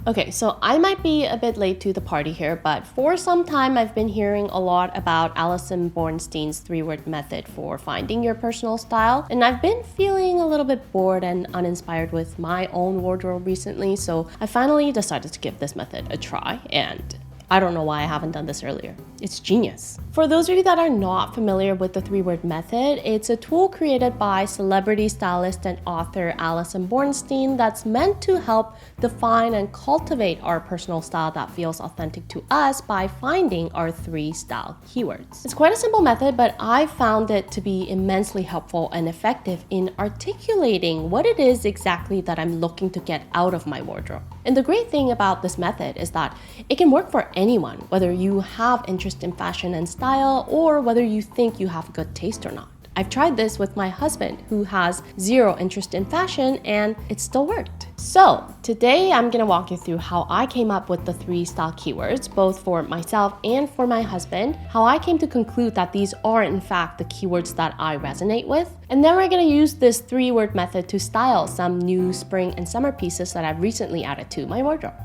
Okay, so I might be a bit late to the party here, but for some time I've been hearing a lot about Allison Bornstein's 3-word method for finding your personal style, and I've been feeling a little bit bored and uninspired with my own wardrobe recently, so I finally decided to give this method a try, and I don't know why I haven't done this earlier. It's genius. For those of you that are not familiar with the 3-word method, it's a tool created by celebrity stylist and author Allison Bornstein that's meant to help define and cultivate our personal style that feels authentic to us by finding our 3 style keywords. It's quite a simple method, but I found it to be immensely helpful and effective in articulating what it is exactly that I'm looking to get out of my wardrobe. And the great thing about this method is that it can work for anyone, whether you have interest in fashion and style or whether you think you have good taste or not. I've tried this with my husband who has zero interest in fashion and it still worked. So today I'm gonna walk you through how I came up with the 3 style keywords, both for myself and for my husband, how I came to conclude that these are in fact the keywords that I resonate with, and then we're gonna use this 3-word method to style some new spring and summer pieces that I've recently added to my wardrobe.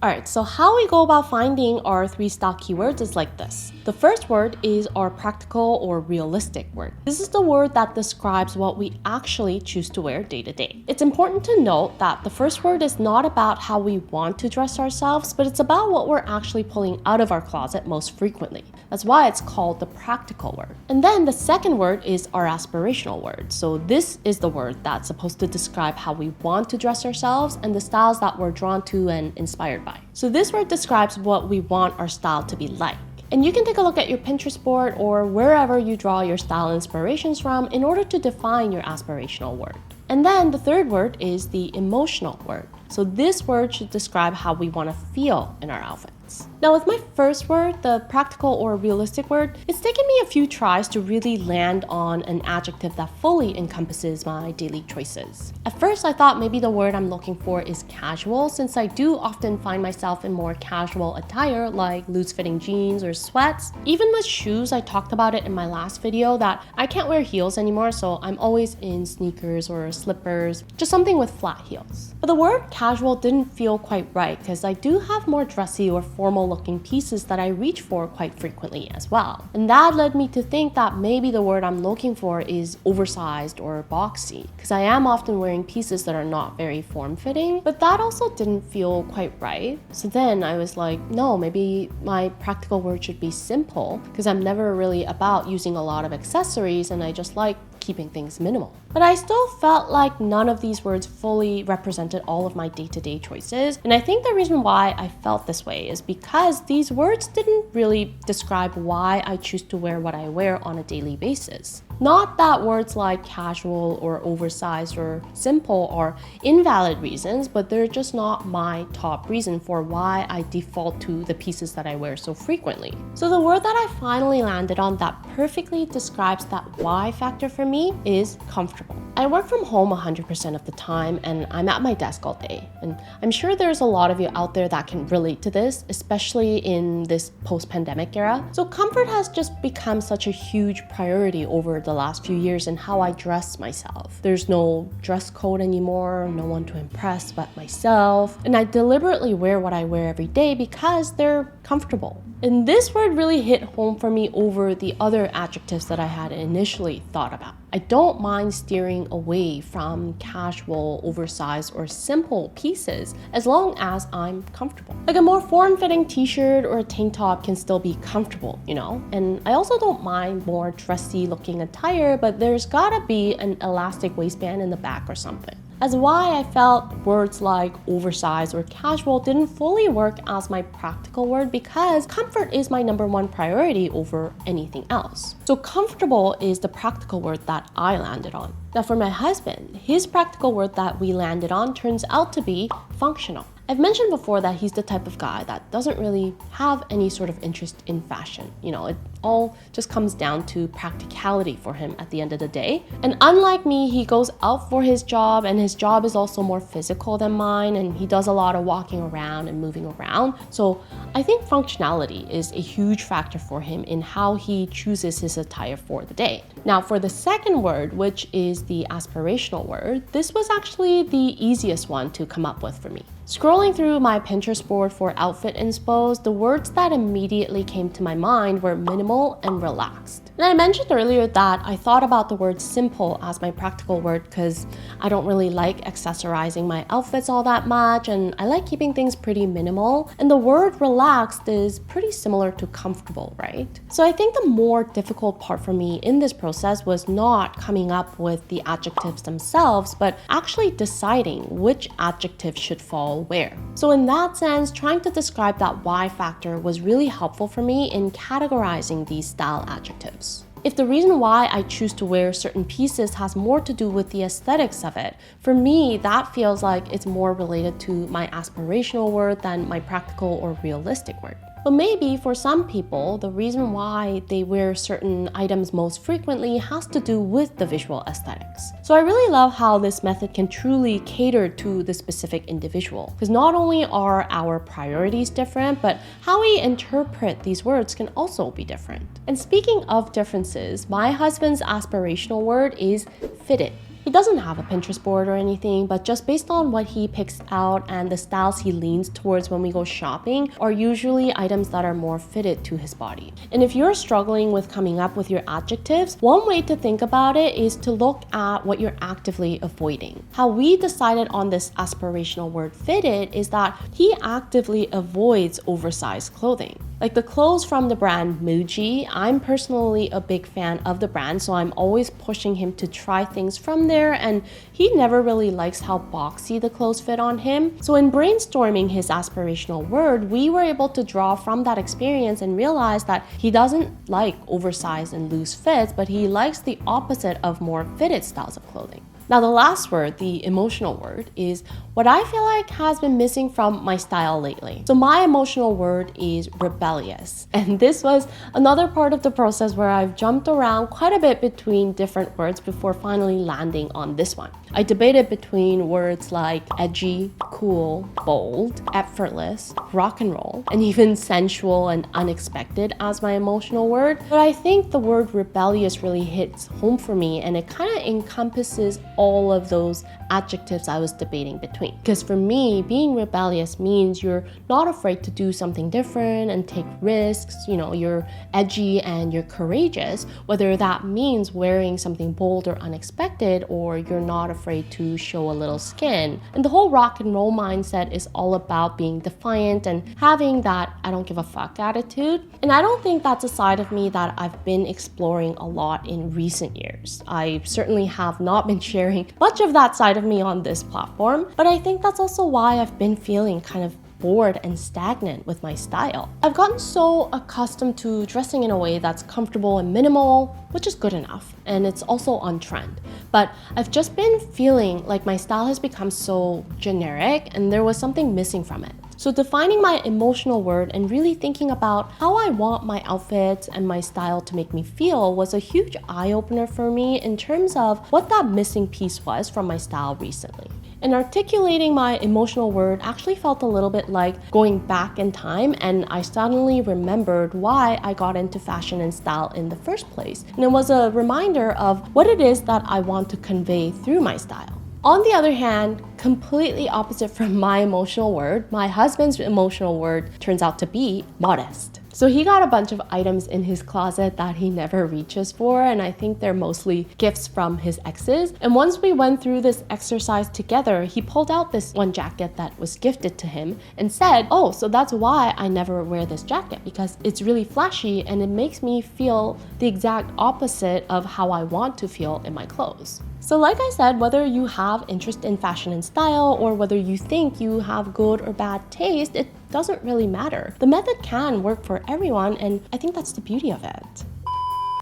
Alright, so how we go about finding our 3 style keywords is like this. The first word is our practical or realistic word. This is the word that describes what we actually choose to wear day to day. It's important to note that the first word is not about how we want to dress ourselves, but it's about what we're actually pulling out of our closet most frequently. That's why it's called the practical word. And then the second word is our aspirational word. So this is the word that's supposed to describe how we want to dress ourselves and the styles that we're drawn to and inspired by. So this word describes what we want our style to be like. And you can take a look at your Pinterest board or wherever you draw your style inspirations from in order to define your aspirational word. And then the third word is the emotional word. So this word should describe how we want to feel in our outfits. Now with my first word, the practical or realistic word, it's taken me a few tries to really land on an adjective that fully encompasses my daily choices. At first I thought maybe the word I'm looking for is casual, since I do often find myself in more casual attire like loose-fitting jeans or sweats. Even with shoes, I talked about it in my last video that I can't wear heels anymore, so I'm always in sneakers or slippers, just something with flat heels. But the word casual didn't feel quite right because I do have more dressy or formal looking pieces that I reach for quite frequently as well. And that led me to think that maybe the word I'm looking for is oversized or boxy, because I am often wearing pieces that are not very form-fitting, but that also didn't feel quite right. So then I was like, no, maybe my practical word should be simple, because I'm never really about using a lot of accessories and I just like keeping things minimal. But I still felt like none of these words fully represented all of my day-to-day choices. And I think the reason why I felt this way is because these words didn't really describe why I choose to wear what I wear on a daily basis. Not that words like casual or oversized or simple are invalid reasons, but they're just not my top reason for why I default to the pieces that I wear so frequently. So the word that I finally landed on that perfectly describes that why factor for me is comfortable. I work from home 100% of the time and I'm at my desk all day. And I'm sure there's a lot of you out there that can relate to this, especially in this post-pandemic era. So comfort has just become such a huge priority over the last few years in how I dress myself. There's no dress code anymore, no one to impress but myself. And I deliberately wear what I wear every day because they're comfortable. And this word really hit home for me over the other adjectives that I had initially thought about. I don't mind steering away from casual, oversized, or simple pieces as long as I'm comfortable. Like a more form-fitting t-shirt or a tank top can still be comfortable, you know? And I also don't mind more dressy looking attire, but there's gotta be an elastic waistband in the back or something. As why I felt words like oversized or casual didn't fully work as my practical word because comfort is my #1 priority over anything else. So comfortable is the practical word that I landed on. Now for my husband, his practical word that we landed on turns out to be functional. I've mentioned before that he's the type of guy that doesn't really have any sort of interest in fashion. You know, it all just comes down to practicality for him at the end of the day. And unlike me, he goes out for his job, and his job is also more physical than mine, and he does a lot of walking around and moving around. So I think functionality is a huge factor for him in how he chooses his attire for the day. Now for the second word, which is the aspirational word, this was actually the easiest one to come up with for me. Scrolling through my Pinterest board for outfit inspos, the words that immediately came to my mind were minimal and relaxed. And I mentioned earlier that I thought about the word simple as my practical word because I don't really like accessorizing my outfits all that much, and I like keeping things pretty minimal. And the word relaxed is pretty similar to comfortable, right? So I think the more difficult part for me in this process was not coming up with the adjectives themselves, but actually deciding which adjective should fall where. So in that sense, trying to describe that why factor was really helpful for me in categorizing these style adjectives. If the reason why I choose to wear certain pieces has more to do with the aesthetics of it, for me, that feels like it's more related to my aspirational word than my practical or realistic word. But maybe for some people, the reason why they wear certain items most frequently has to do with the visual aesthetics. So I really love how this method can truly cater to the specific individual, because not only are our priorities different, but how we interpret these words can also be different. And speaking of differences, my husband's aspirational word is fitted. He doesn't have a Pinterest board or anything, but just based on what he picks out and the styles he leans towards when we go shopping are usually items that are more fitted to his body. And if you're struggling with coming up with your adjectives, one way to think about it is to look at what you're actively avoiding. How we decided on this aspirational word fitted is that he actively avoids oversized clothing. Like the clothes from the brand Muji, I'm personally a big fan of the brand, so I'm always pushing him to try things from there, and he never really likes how boxy the clothes fit on him. So in brainstorming his aspirational word, we were able to draw from that experience and realize that he doesn't like oversized and loose fits, but he likes the opposite of more fitted styles of clothing. Now, the last word, the emotional word, is what I feel like has been missing from my style lately. So my emotional word is rebellious. And this was another part of the process where I've jumped around quite a bit between different words before finally landing on this one. I debated between words like edgy, cool, bold, effortless, rock and roll, and even sensual and unexpected as my emotional word. But I think the word rebellious really hits home for me, and it kind of encompasses all of those adjectives I was debating between. Because for me, being rebellious means you're not afraid to do something different and take risks. You're edgy and you're courageous, whether that means wearing something bold or unexpected, or you're not afraid to show a little skin. And the whole rock and roll mindset is all about being defiant and having that I don't give a fuck attitude. And I don't think that's a side of me that I've been exploring a lot in recent years. I certainly have not been sharing much of that side of me on this platform, but I think that's also why I've been feeling kind of bored and stagnant with my style. I've gotten so accustomed to dressing in a way that's comfortable and minimal, which is good enough, and it's also on trend. But I've just been feeling like my style has become so generic and there was something missing from it. So defining my emotional word and really thinking about how I want my outfits and my style to make me feel was a huge eye-opener for me in terms of what that missing piece was from my style recently. And articulating my emotional word actually felt a little bit like going back in time, and I suddenly remembered why I got into fashion and style in the first place. And it was a reminder of what it is that I want to convey through my style. On the other hand, completely opposite from my emotional word, my husband's emotional word turns out to be modest. So he got a bunch of items in his closet that he never reaches for, and I think they're mostly gifts from his exes. And once we went through this exercise together, he pulled out this one jacket that was gifted to him and said, "Oh, so that's why I never wear this jacket, because it's really flashy and it makes me feel the exact opposite of how I want to feel in my clothes." So like I said, whether you have interest in fashion and style, or whether you think you have good or bad taste, it doesn't really matter. The method can work for everyone, and I think that's the beauty of it.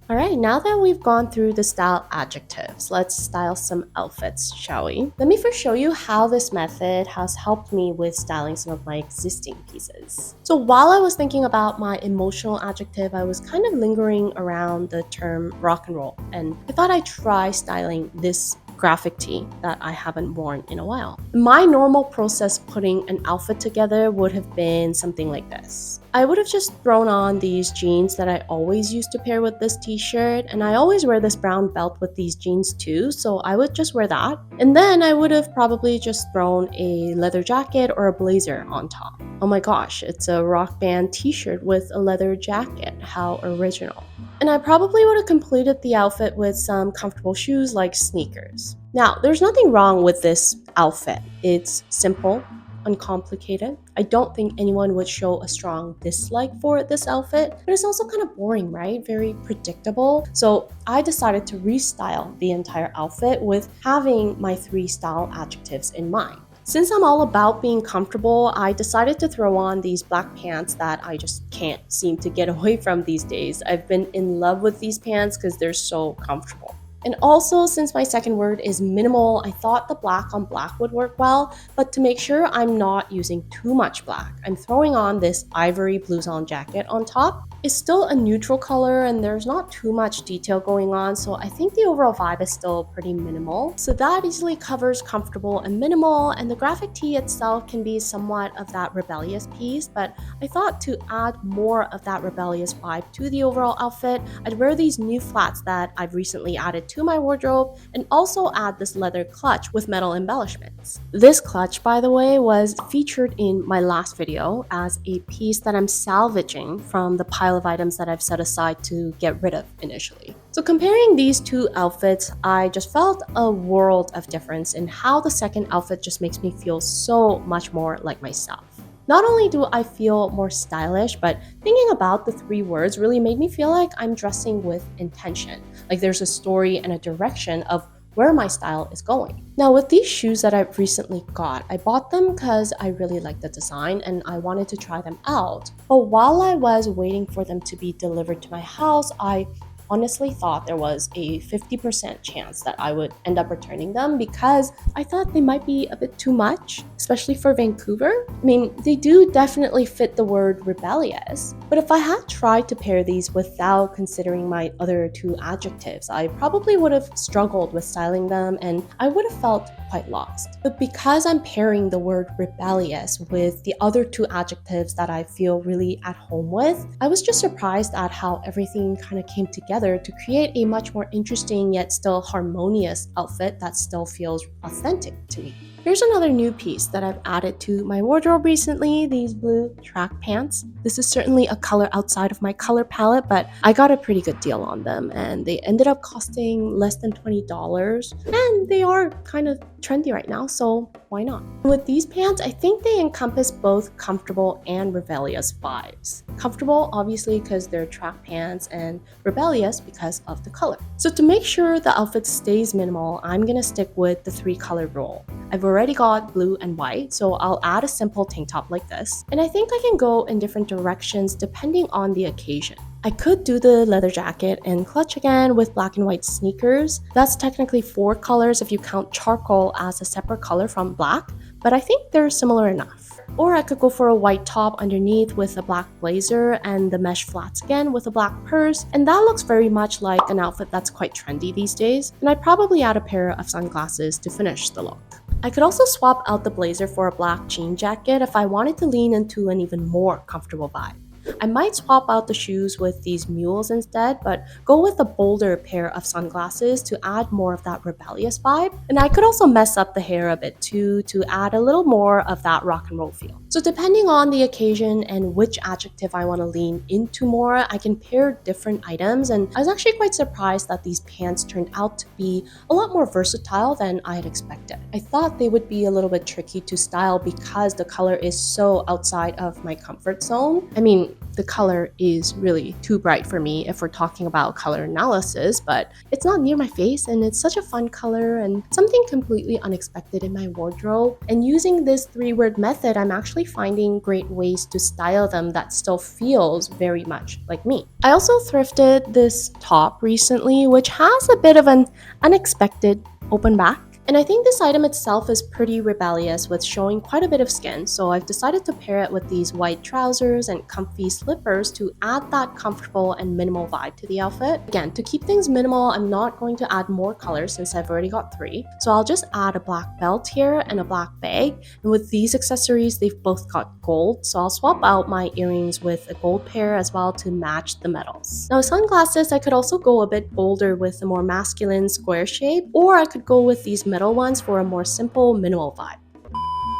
All right, now that we've gone through the style adjectives, let's style some outfits, shall we? Let me first show you how this method has helped me with styling some of my existing pieces. So while I was thinking about my emotional adjective, I was kind of lingering around the term rock and roll, and I thought I'd try styling this graphic tee that I haven't worn in a while. My normal process putting an outfit together would have been something like this. I would have just thrown on these jeans that I always used to pair with this t-shirt, and I always wear this brown belt with these jeans too, so I would just wear that. And then I would have probably just thrown a leather jacket or a blazer on top. Oh my gosh, it's a rock band t-shirt with a leather jacket. How original. And I probably would have completed the outfit with some comfortable shoes like sneakers. Now, there's nothing wrong with this outfit. It's simple, uncomplicated. I don't think anyone would show a strong dislike for this outfit, but it's also kind of boring, right? Very predictable. So I decided to restyle the entire outfit with having my 3 style adjectives in mind. Since I'm all about being comfortable, I decided to throw on these black pants that I just can't seem to get away from these days. I've been in love with these pants because they're so comfortable. And also, since my second word is minimal, I thought the black on black would work well, but to make sure I'm not using too much black, I'm throwing on this ivory blouson jacket on top. It's still a neutral color and there's not too much detail going on, so I think the overall vibe is still pretty minimal. So that easily covers comfortable and minimal, and the graphic tee itself can be somewhat of that rebellious piece, but I thought to add more of that rebellious vibe to the overall outfit, I'd wear these new flats that I've recently added to my wardrobe and also add this leather clutch with metal embellishments. This clutch, by the way, was featured in my last video as a piece that I'm salvaging from the pile of items that I've set aside to get rid of initially. So comparing these two outfits, I just felt a world of difference in how the second outfit just makes me feel so much more like myself. Not only do I feel more stylish, but thinking about the 3 words really made me feel like I'm dressing with intention. Like there's a story and a direction of where my style is going. Now with these shoes that I've recently got, I bought them because I really like the design and I wanted to try them out. But while I was waiting for them to be delivered to my house, I honestly thought there was a 50% chance that I would end up returning them because I thought they might be a bit too much, especially for Vancouver. I mean, they do definitely fit the word rebellious, but if I had tried to pair these without considering my other 2 adjectives, I probably would have struggled with styling them and I would have felt quite lost. But because I'm pairing the word rebellious with the other 2 adjectives that I feel really at home with, I was just surprised at how everything kind of came together to create a much more interesting yet still harmonious outfit that still feels authentic to me. Here's another new piece that I've added to my wardrobe recently, these blue track pants. This is certainly a color outside of my color palette, but I got a pretty good deal on them and they ended up costing less than $20 and they are kind of trendy right now, so why not? With these pants, I think they encompass both comfortable and rebellious vibes. Comfortable, obviously, because they're track pants, and rebellious because of the color. So to make sure the outfit stays minimal, I'm gonna stick with the 3 color rule. I've already got blue and white, so I'll add a simple tank top like this. And I think I can go in different directions depending on the occasion. I could do the leather jacket and clutch again with black and white sneakers. That's technically 4 colors if you count charcoal as a separate color from black, but I think they're similar enough. Or I could go for a white top underneath with a black blazer and the mesh flats again with a black purse, and that looks very much like an outfit that's quite trendy these days, and I'd probably add a pair of sunglasses to finish the look. I could also swap out the blazer for a black jean jacket if I wanted to lean into an even more comfortable vibe. I might swap out the shoes with these mules instead, but go with a bolder pair of sunglasses to add more of that rebellious vibe. And I could also mess up the hair a bit too to add a little more of that rock and roll feel. So depending on the occasion and which adjective I want to lean into more, I can pair different items, and I was actually quite surprised that these pants turned out to be a lot more versatile than I had expected. I thought they would be a little bit tricky to style because the color is so outside of my comfort zone. I mean, the color is really too bright for me if we're talking about color analysis, but it's not near my face and it's such a fun color and something completely unexpected in my wardrobe. And using this 3-word method, I'm actually finding great ways to style them that still feels very much like me. I also thrifted this top recently, which has a bit of an unexpected open back. And I think this item itself is pretty rebellious with showing quite a bit of skin, so I've decided to pair it with these white trousers and comfy slippers to add that comfortable and minimal vibe to the outfit. Again, to keep things minimal, I'm not going to add more colors since I've already got 3. So I'll just add a black belt here and a black bag. And with these accessories, they've both got gold, so I'll swap out my earrings with a gold pair as well to match the metals. Now sunglasses, I could also go a bit bolder with a more masculine square shape, or I could go with these metal ones for a more simple minimal vibe.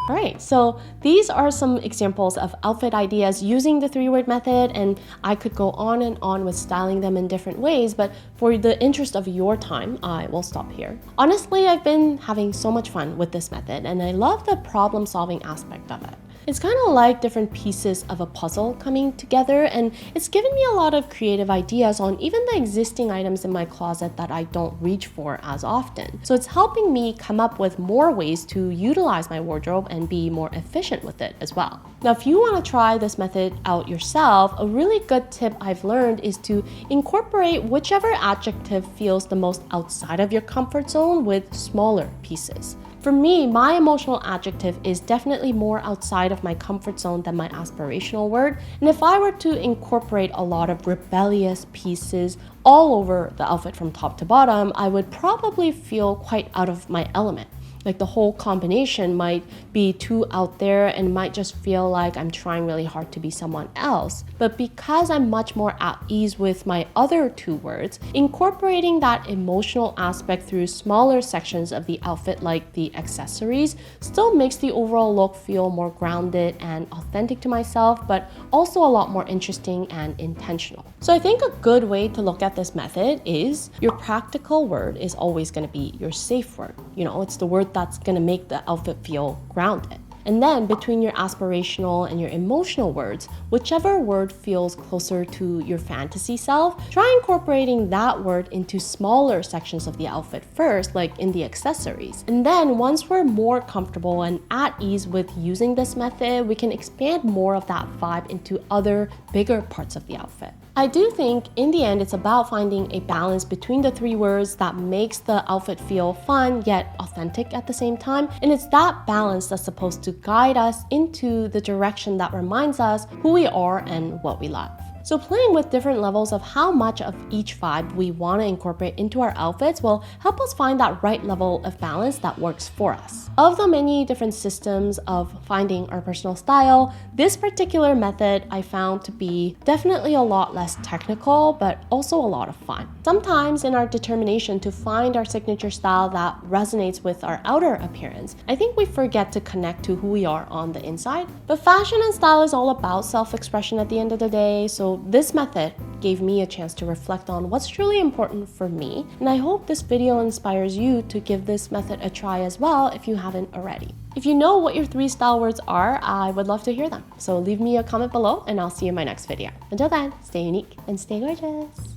Alright, so these are some examples of outfit ideas using the 3-word method, and I could go on and on with styling them in different ways, but for the interest of your time, I will stop here. Honestly, I've been having so much fun with this method, and I love the problem-solving aspect of it. It's kind of like different pieces of a puzzle coming together, and it's given me a lot of creative ideas on even the existing items in my closet that I don't reach for as often. So it's helping me come up with more ways to utilize my wardrobe and be more efficient with it as well. Now, if you want to try this method out yourself, a really good tip I've learned is to incorporate whichever adjective feels the most outside of your comfort zone with smaller pieces. For me, my emotional adjective is definitely more outside of my comfort zone than my aspirational word, and if I were to incorporate a lot of rebellious pieces all over the outfit from top to bottom, I would probably feel quite out of my element. Like the whole combination might be too out there and might just feel like I'm trying really hard to be someone else. But because I'm much more at ease with my other 2 words, incorporating that emotional aspect through smaller sections of the outfit like the accessories still makes the overall look feel more grounded and authentic to myself, but also a lot more interesting and intentional. So I think a good way to look at this method is your practical word is always going to be your safe word. You know, it's the word that's going to make the outfit feel grounded. And then between your aspirational and your emotional words, whichever word feels closer to your fantasy self, try incorporating that word into smaller sections of the outfit first, like in the accessories. And then once we're more comfortable and at ease with using this method, we can expand more of that vibe into other bigger parts of the outfit. I do think in the end, it's about finding a balance between the 3 words that makes the outfit feel fun yet authentic at the same time. And it's that balance that's supposed to guide us into the direction that reminds us who we are and what we love. So playing with different levels of how much of each vibe we want to incorporate into our outfits will help us find that right level of balance that works for us. Of the many different systems of finding our personal style, this particular method I found to be definitely a lot less technical, but also a lot of fun. Sometimes in our determination to find our signature style that resonates with our outer appearance, I think we forget to connect to who we are on the inside. But fashion and style is all about self-expression at the end of the day, so this method gave me a chance to reflect on what's truly important for me, and I hope this video inspires you to give this method a try as well if you haven't already. If you know what your 3 style words are, I would love to hear them. So leave me a comment below and I'll see you in my next video. Until then, stay unique and stay gorgeous.